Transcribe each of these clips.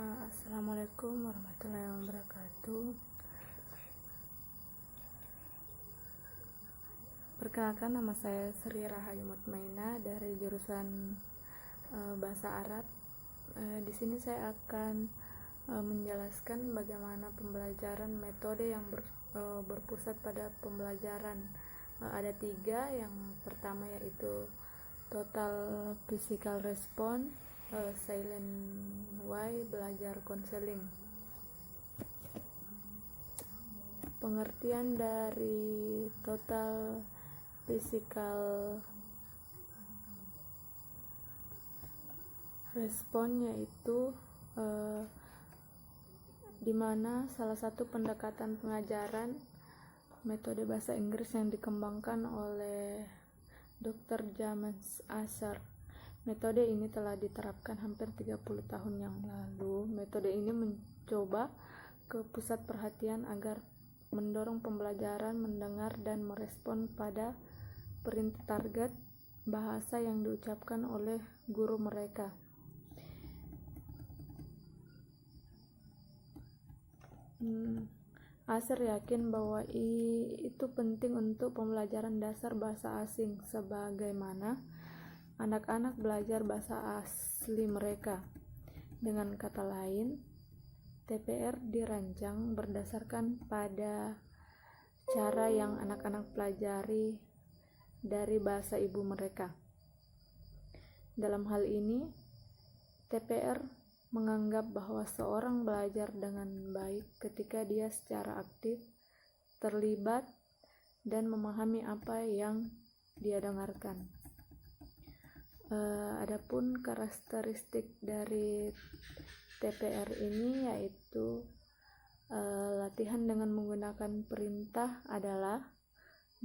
Assalamualaikum warahmatullahi wabarakatuh. Perkenalkan, nama saya Sri Rahayu Mutmainah dari jurusan Bahasa Arab. Di sini saya akan menjelaskan bagaimana pembelajaran metode yang berpusat pada pembelajaran. Ada 3. Yang pertama yaitu Total Physical Response, Silent Way, belajar konseling. Pengertian dari Total Physical Response yaitu di mana salah satu pendekatan pengajaran metode bahasa Inggris yang dikembangkan oleh Dr. James Asher. Metode ini telah diterapkan hampir 30 tahun yang lalu. Metode ini mencoba ke pusat perhatian agar mendorong pembelajaran mendengar dan merespon pada perintah target bahasa yang diucapkan oleh guru mereka. Asher yakin bahwa itu penting untuk pembelajaran dasar bahasa asing, sebagaimana anak-anak belajar bahasa asli mereka. Dengan kata lain, TPR dirancang berdasarkan pada cara yang anak-anak pelajari dari bahasa ibu mereka. Dalam hal ini, TPR menganggap bahwa seorang belajar dengan baik ketika dia secara aktif terlibat dan memahami apa yang dia dengarkan. Adapun karakteristik dari TPR ini yaitu latihan dengan menggunakan perintah adalah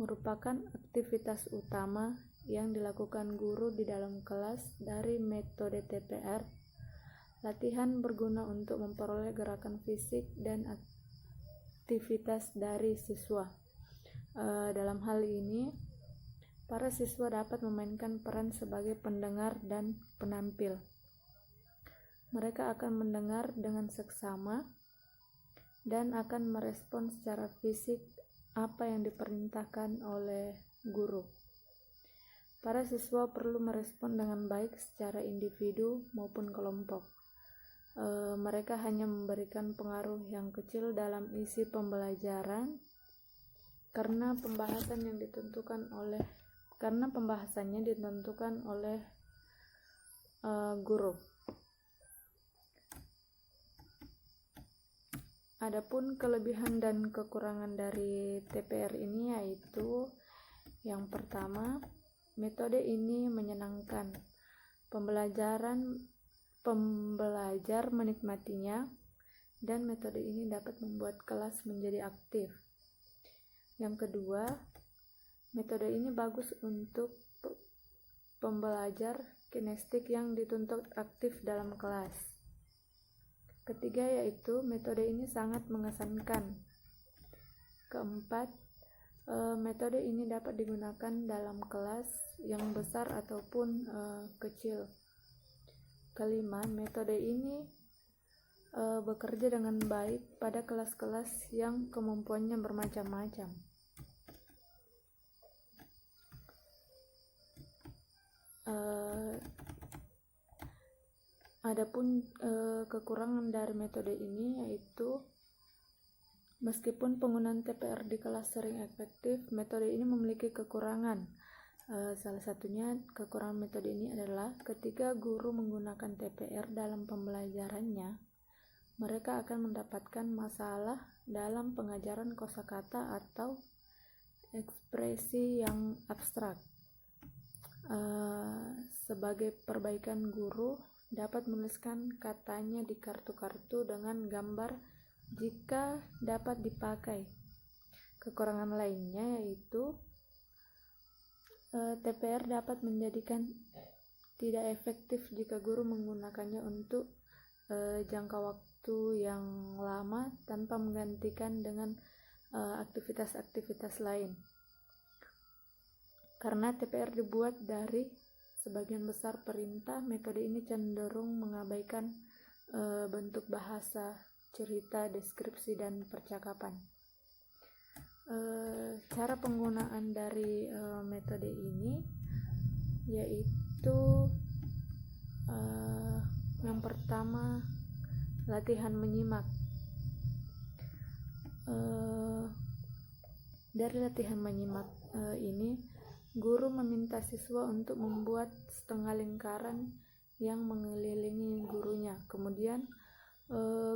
merupakan aktivitas utama yang dilakukan guru di dalam kelas. Dari metode TPR, latihan berguna untuk memperoleh gerakan fisik dan aktivitas dari siswa. Dalam hal ini, para siswa dapat memainkan peran sebagai pendengar dan penampil. Mereka akan mendengar dengan seksama dan akan merespon secara fisik apa yang diperintahkan oleh guru. Para siswa perlu merespon dengan baik secara individu maupun kelompok. Mereka hanya memberikan pengaruh yang kecil dalam isi pembelajaran karena pembahasannya ditentukan oleh guru. Adapun kelebihan dan kekurangan dari TPR ini yaitu yang pertama, metode ini menyenangkan. Pembelajar menikmatinya dan metode ini dapat membuat kelas menjadi aktif. Yang kedua, metode ini bagus untuk pembelajar kinestetik yang dituntut aktif dalam kelas. Ketiga yaitu metode ini sangat mengesankan. Keempat, metode ini dapat digunakan dalam kelas yang besar ataupun kecil. Kelima, metode ini bekerja dengan baik pada kelas-kelas yang kemampuannya bermacam-macam. Adapun kekurangan dari metode ini yaitu meskipun penggunaan TPR di kelas sering efektif, metode ini memiliki kekurangan. Salah satunya kekurangan metode ini adalah ketika guru menggunakan TPR dalam pembelajarannya, mereka akan mendapatkan masalah dalam pengajaran kosakata atau ekspresi yang abstrak. Sebagai perbaikan, guru dapat menuliskan katanya di kartu-kartu dengan gambar jika dapat dipakai. Kekurangan lainnya yaitu TPR dapat menjadikan tidak efektif jika guru menggunakannya untuk jangka waktu yang lama tanpa menggantikan dengan aktivitas-aktivitas lain. Karena TPR dibuat dari sebagian besar perintah, metode ini cenderung mengabaikan bentuk bahasa, cerita, deskripsi, dan percakapan. Cara penggunaan dari metode ini yaitu yang pertama, latihan menyimak. Dari latihan menyimak ini, guru meminta siswa untuk membuat setengah lingkaran yang mengelilingi gurunya. Kemudian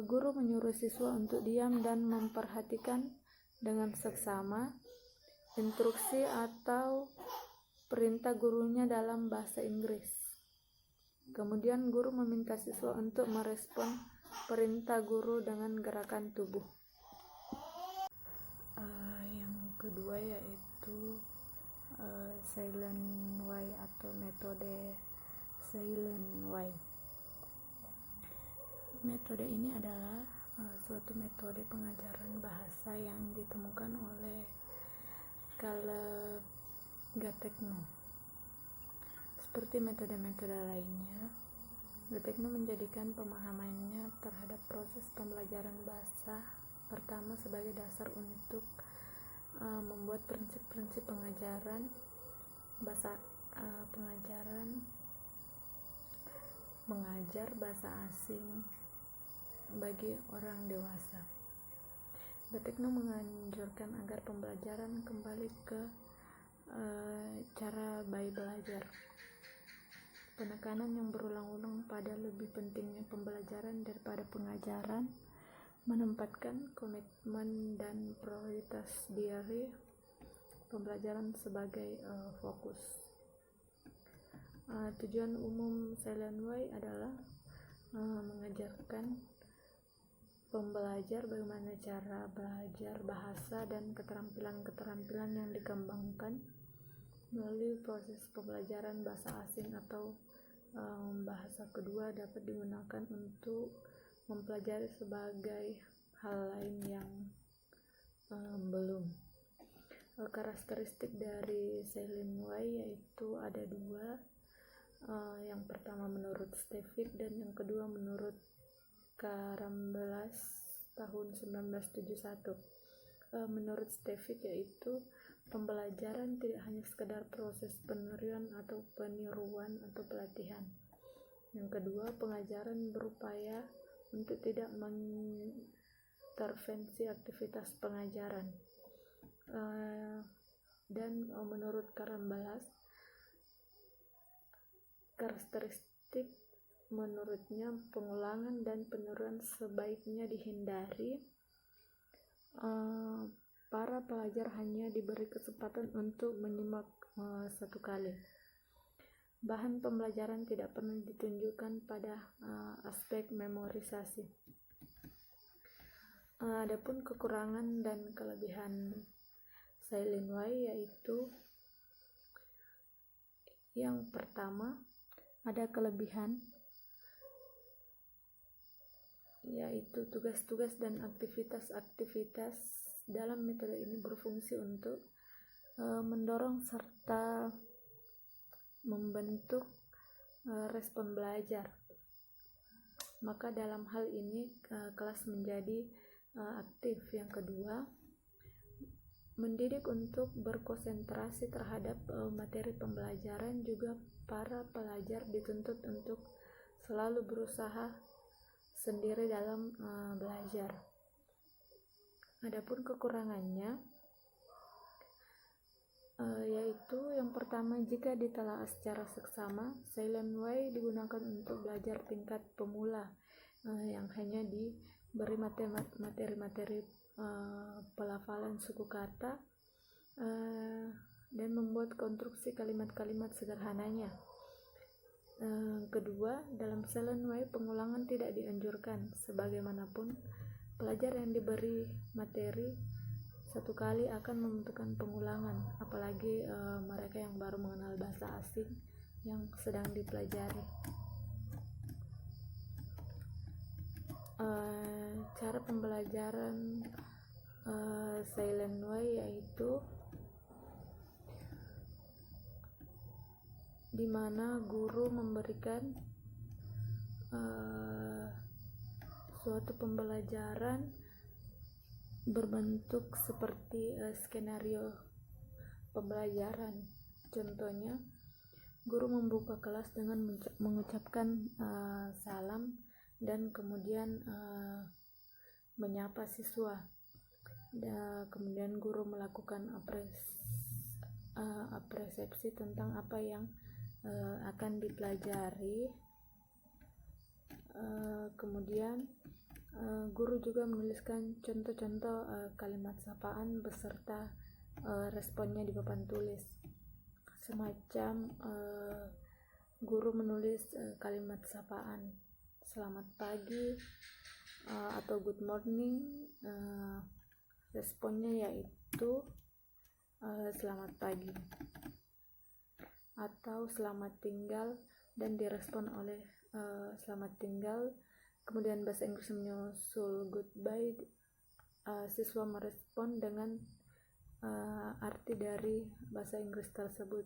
guru menyuruh siswa untuk diam dan memperhatikan dengan seksama instruksi atau perintah gurunya dalam bahasa Inggris. Kemudian guru meminta siswa untuk merespon perintah guru dengan gerakan tubuh. Yang kedua yaitu Silent Way atau metode Silent Way. Metode ini adalah suatu metode pengajaran bahasa yang ditemukan oleh Caleb Gatekno. Seperti metode-metode lainnya, Gatekno menjadikan pemahamannya terhadap proses pembelajaran bahasa pertama sebagai dasar untuk membuat prinsip-prinsip pengajaran bahasa mengajar bahasa asing bagi orang dewasa. Gatekno menganjurkan agar pembelajaran kembali ke cara bayi belajar. Penekanan yang berulang-ulang pada lebih pentingnya pembelajaran daripada pengajaran, menempatkan komitmen dan prioritas diri pembelajaran sebagai fokus. Tujuan umum Silent Way adalah mengajarkan pembelajar bagaimana cara belajar bahasa dan keterampilan-keterampilan yang dikembangkan melalui proses pembelajaran bahasa asing atau bahasa kedua dapat digunakan untuk mempelajari sebagai hal lain yang belum. Karakteristik dari Silent Way yaitu ada dua. Yang pertama menurut Stefik dan yang kedua menurut Karambelas tahun 1971. Menurut Stefik yaitu pembelajaran tidak hanya sekedar proses penerian atau peniruan atau pelatihan. Yang kedua, pengajaran berupaya untuk tidak mengintervensi aktivitas pengajaran. Dan menurut Karambelas, karakteristik menurutnya pengulangan dan peniruan sebaiknya dihindari. Para pelajar hanya diberi kesempatan untuk menyimak satu kali. Bahan pembelajaran tidak pernah ditunjukkan pada aspek memorisasi. Adapun kekurangan dan kelebihan Silent Way yaitu yang pertama, ada kelebihan yaitu tugas-tugas dan aktivitas-aktivitas dalam metode ini berfungsi untuk mendorong serta membentuk respon belajar. Maka dalam hal ini kelas menjadi aktif. Yang kedua, mendidik untuk berkonsentrasi terhadap materi pembelajaran. Juga para pelajar dituntut untuk selalu berusaha sendiri dalam belajar. Adapun kekurangannya yaitu yang pertama, jika ditelaah secara seksama, Silent Way digunakan untuk belajar tingkat pemula yang hanya diberi materi-materi pelafalan suku kata dan membuat konstruksi kalimat-kalimat sederhananya. Kedua, dalam Silent Way pengulangan tidak dianjurkan. Sebagaimanapun, pelajar yang diberi materi satu kali akan membutuhkan pengulangan, apalagi mereka yang baru mengenal bahasa asing yang sedang dipelajari. Cara pembelajaran Silent Way yaitu di mana guru memberikan suatu pembelajaran berbentuk seperti skenario pembelajaran. Contohnya, guru membuka kelas dengan mengucapkan salam dan kemudian menyapa siswa. Kemudian guru melakukan apresiasi tentang apa yang akan dipelajari. Kemudian guru juga menuliskan contoh-contoh kalimat sapaan beserta responnya di papan tulis. Semacam guru menulis kalimat sapaan selamat pagi atau good morning, responnya yaitu selamat pagi atau selamat tinggal, dan direspon oleh selamat tinggal. Kemudian bahasa Inggris menyusul goodbye. Siswa merespon dengan arti dari bahasa Inggris tersebut.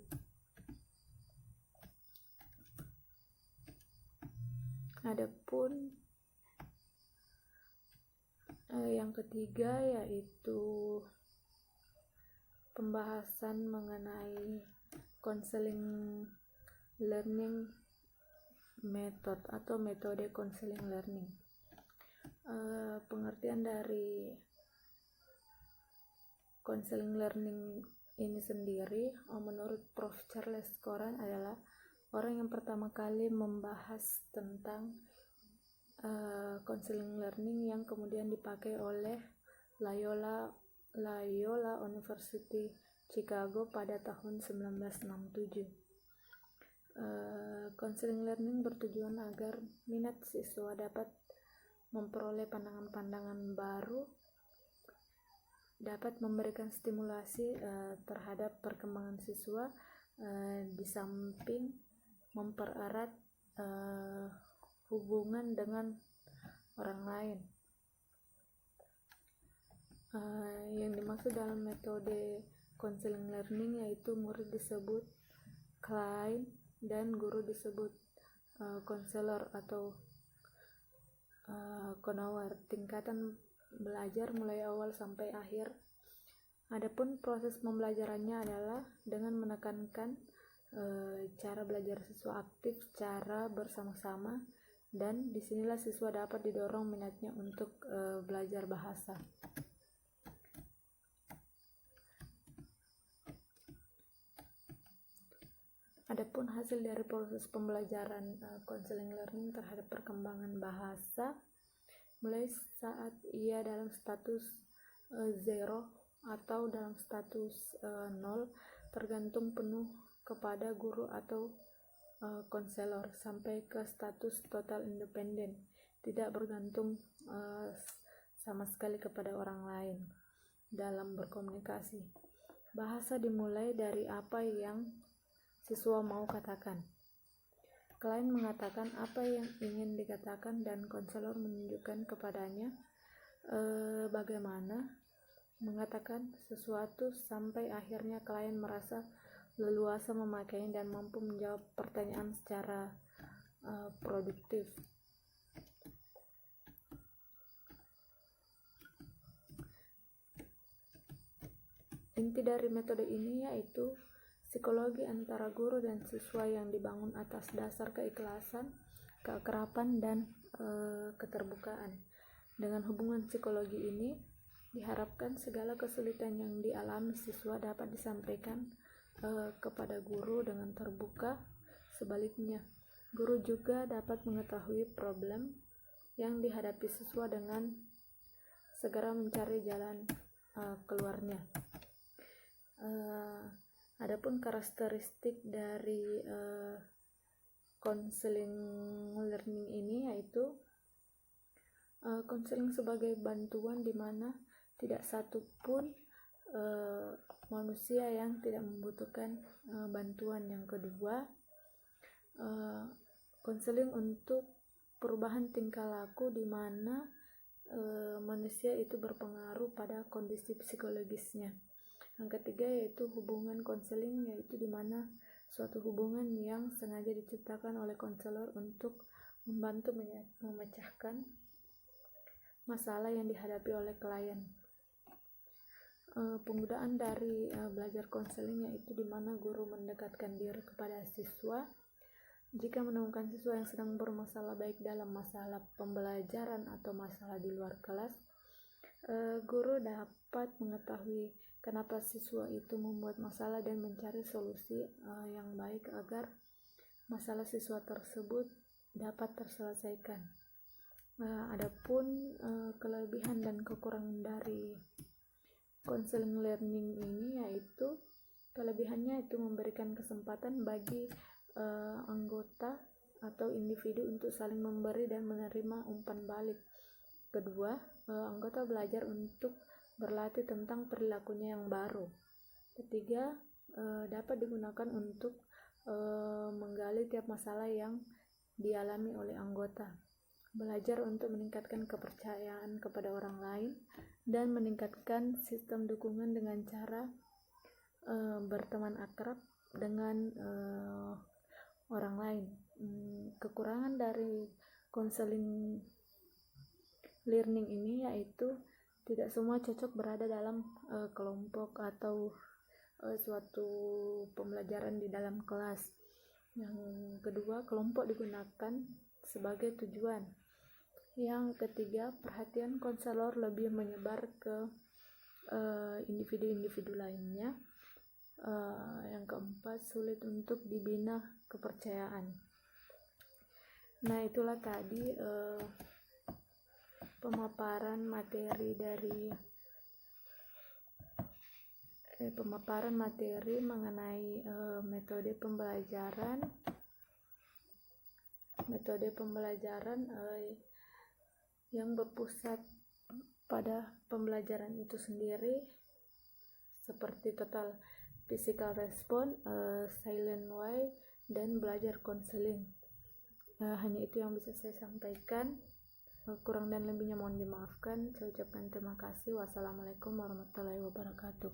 Adapun yang ketiga yaitu pembahasan mengenai counseling learning method atau metode counseling learning. Pengertian dari counseling learning ini sendiri menurut Prof. Charles Coran adalah orang yang pertama kali membahas tentang counseling learning yang kemudian dipakai oleh Loyola University Chicago pada tahun 1967. Counseling learning bertujuan agar minat siswa dapat memperoleh pandangan-pandangan baru, dapat memberikan stimulasi terhadap perkembangan siswa, di samping mempererat hubungan dengan orang lain. Yang dimaksud dalam metode counseling learning yaitu murid disebut client dan guru disebut counselor atau counselor. Tingkatan belajar mulai awal sampai akhir. Adapun proses pembelajarannya adalah dengan menekankan cara belajar siswa aktif secara bersama-sama, dan disinilah siswa dapat didorong minatnya untuk belajar bahasa. Adapun hasil dari proses pembelajaran counseling learning terhadap perkembangan bahasa mulai saat ia dalam status 0 atau dalam status 0 tergantung penuh kepada guru atau konselor, sampai ke status total independen, tidak bergantung sama sekali kepada orang lain dalam berkomunikasi. Bahasa dimulai dari apa yang siswa mau katakan. Klien mengatakan apa yang ingin dikatakan dan konselor menunjukkan kepadanya bagaimana mengatakan sesuatu, sampai akhirnya klien merasa leluasa memakainya dan mampu menjawab pertanyaan secara produktif. Inti dari metode ini yaitu psikologi antara guru dan siswa yang dibangun atas dasar keikhlasan, keakraban, dan keterbukaan. Dengan hubungan psikologi ini, diharapkan segala kesulitan yang dialami siswa dapat disampaikan kepada guru dengan terbuka. Sebaliknya, guru juga dapat mengetahui problem yang dihadapi siswa dengan segera mencari jalan keluarnya. Adapun karakteristik dari counseling learning ini yaitu counseling sebagai bantuan di mana tidak satu pun manusia yang tidak membutuhkan bantuan. Yang kedua, counseling untuk perubahan tingkah laku di mana manusia itu berpengaruh pada kondisi psikologisnya. Yang ketiga yaitu hubungan konseling, yaitu di mana suatu hubungan yang sengaja diciptakan oleh konselor untuk membantu memecahkan masalah yang dihadapi oleh klien. Penggunaan dari belajar konseling yaitu di mana guru mendekatkan diri kepada siswa. Jika menemukan siswa yang sedang bermasalah baik dalam masalah pembelajaran atau masalah di luar kelas, guru dapat mengetahui kenapa siswa itu membuat masalah dan mencari solusi yang baik agar masalah siswa tersebut dapat terselesaikan. Adapun kelebihan dan kekurangan dari counseling learning ini yaitu kelebihannya itu memberikan kesempatan bagi anggota atau individu untuk saling memberi dan menerima umpan balik. Kedua, anggota belajar untuk berlatih tentang perilakunya yang baru. Ketiga, dapat digunakan untuk menggali tiap masalah yang dialami oleh anggota. Belajar untuk meningkatkan kepercayaan kepada orang lain dan meningkatkan sistem dukungan dengan cara berteman akrab dengan orang lain. Kekurangan dari counseling learning ini yaitu tidak semua cocok berada dalam kelompok atau suatu pembelajaran di dalam kelas. Yang kedua, kelompok digunakan sebagai tujuan. Yang ketiga, perhatian konselor lebih menyebar ke individu-individu lainnya. Yang keempat, sulit untuk dibina kepercayaan. Nah, itulah tadi pemaparan materi mengenai metode pembelajaran yang berpusat pada pembelajaran itu sendiri, seperti total physical response, silent way, dan belajar konseling. Hanya itu yang bisa saya sampaikan. Kurang dan lebihnya mohon dimaafkan. Saya ucapkan terima kasih. Wassalamualaikum warahmatullahi wabarakatuh.